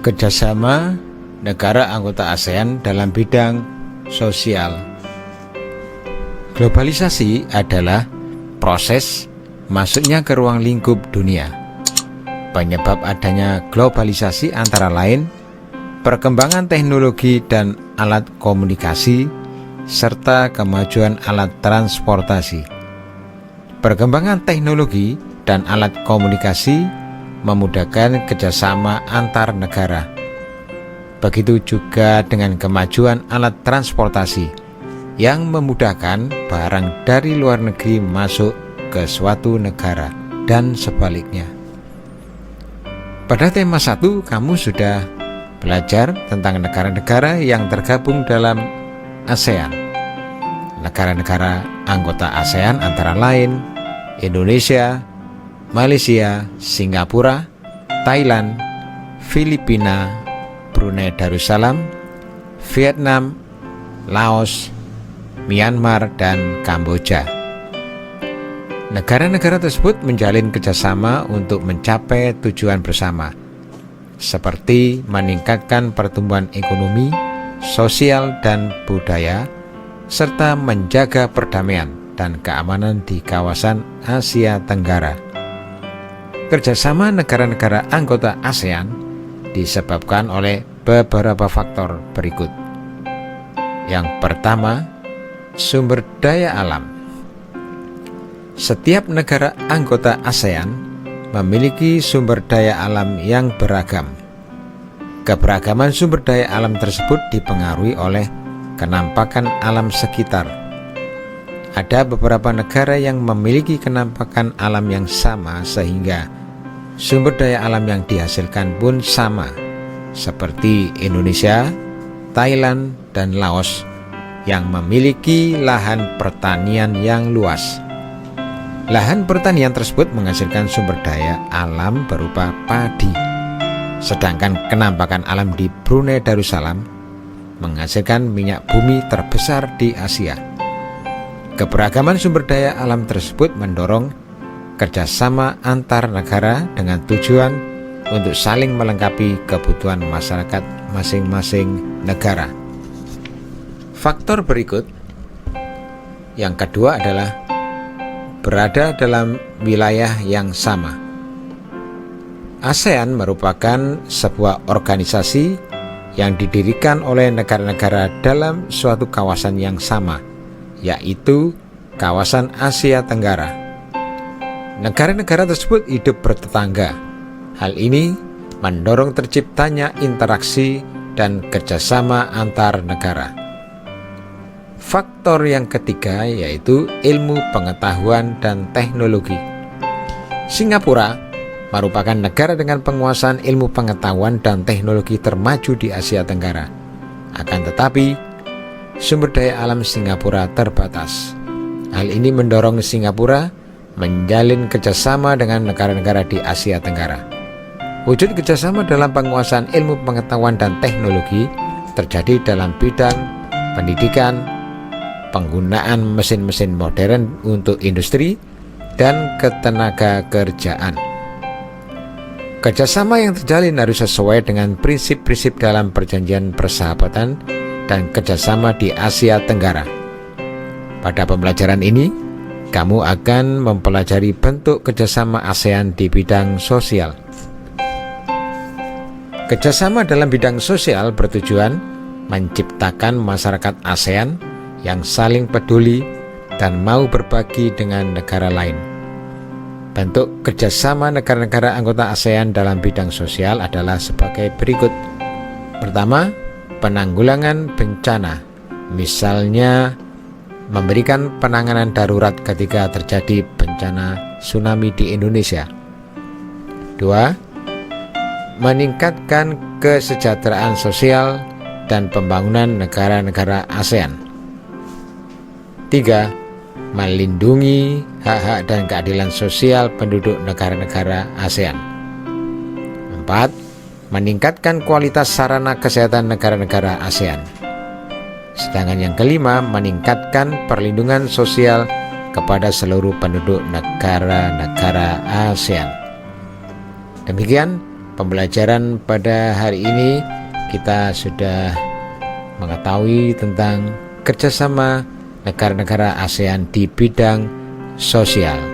Kerjasama negara anggota ASEAN dalam bidang sosial. Globalisasi adalah proses masuknya ke ruang lingkup dunia. Penyebab adanya globalisasi antara lain perkembangan teknologi dan alat komunikasi serta kemajuan alat transportasi. Perkembangan teknologi dan alat komunikasi memudahkan kerjasama antar negara. Begitu juga dengan kemajuan alat transportasi yang memudahkan barang dari luar negeri masuk ke suatu negara dan sebaliknya. Pada tema 1 kamu sudah belajar tentang negara-negara yang tergabung dalam ASEAN. Negara-negara anggota ASEAN antara lain Indonesia, Malaysia, Singapura, Thailand, Filipina, Brunei Darussalam, Vietnam, Laos, Myanmar, dan Kamboja. Negara-negara tersebut menjalin kerjasama untuk mencapai tujuan bersama, seperti meningkatkan pertumbuhan ekonomi, sosial, dan budaya, serta menjaga perdamaian dan keamanan di kawasan Asia Tenggara. Kerjasama negara-negara anggota ASEAN disebabkan oleh beberapa faktor berikut. Yang pertama, sumber daya alam. Setiap negara anggota ASEAN memiliki sumber daya alam yang beragam. Keberagaman sumber daya alam tersebut dipengaruhi oleh kenampakan alam sekitar. Ada beberapa negara yang memiliki kenampakan alam yang sama sehingga sumber daya alam yang dihasilkan pun sama, seperti Indonesia, Thailand, dan Laos yang memiliki lahan pertanian yang luas. Lahan pertanian tersebut menghasilkan sumber daya alam berupa padi, sedangkan kenampakan alam di Brunei Darussalam menghasilkan minyak bumi terbesar di Asia. Keberagaman sumber daya alam tersebut mendorong kerjasama antar negara dengan tujuan untuk saling melengkapi kebutuhan masyarakat masing-masing negara. Faktor berikut yang kedua adalah berada dalam wilayah yang sama. ASEAN merupakan sebuah organisasi yang didirikan oleh negara-negara dalam suatu kawasan yang sama, yaitu kawasan Asia Tenggara. Negara-negara tersebut hidup bertetangga. Hal ini mendorong terciptanya interaksi dan kerjasama antar negara. Faktor yang ketiga yaitu ilmu pengetahuan dan teknologi. Singapura merupakan negara dengan penguasaan ilmu pengetahuan dan teknologi termaju di Asia Tenggara. Akan tetapi, sumber daya alam Singapura terbatas. Hal ini mendorong Singapura menjalin kerjasama dengan negara-negara di Asia Tenggara. Wujud kerjasama dalam penguasaan ilmu pengetahuan dan teknologi terjadi dalam bidang pendidikan, penggunaan mesin-mesin modern untuk industri, dan ketenaga kerjaan. Kerjasama yang terjalin harus sesuai dengan prinsip-prinsip dalam perjanjian persahabatan dan kerjasama di Asia Tenggara. Pada pembelajaran ini, kamu akan mempelajari bentuk kerjasama ASEAN di bidang sosial. Kerjasama dalam bidang sosial bertujuan menciptakan masyarakat ASEAN yang saling peduli dan mau berbagi dengan negara lain. Bentuk kerjasama negara-negara anggota ASEAN dalam bidang sosial adalah sebagai berikut. Pertama, penanggulangan bencana, misalnya memberikan penanganan darurat ketika terjadi bencana tsunami di Indonesia. 2. Meningkatkan kesejahteraan sosial dan pembangunan negara-negara ASEAN. 3. Melindungi hak-hak dan keadilan sosial penduduk negara-negara ASEAN. 4. Meningkatkan kualitas sarana kesehatan negara-negara ASEAN. Sedangkan yang kelima, meningkatkan perlindungan sosial kepada seluruh penduduk negara-negara ASEAN. Demikian pembelajaran pada hari ini kita sudah mengetahui tentang kerjasama negara-negara ASEAN di bidang sosial.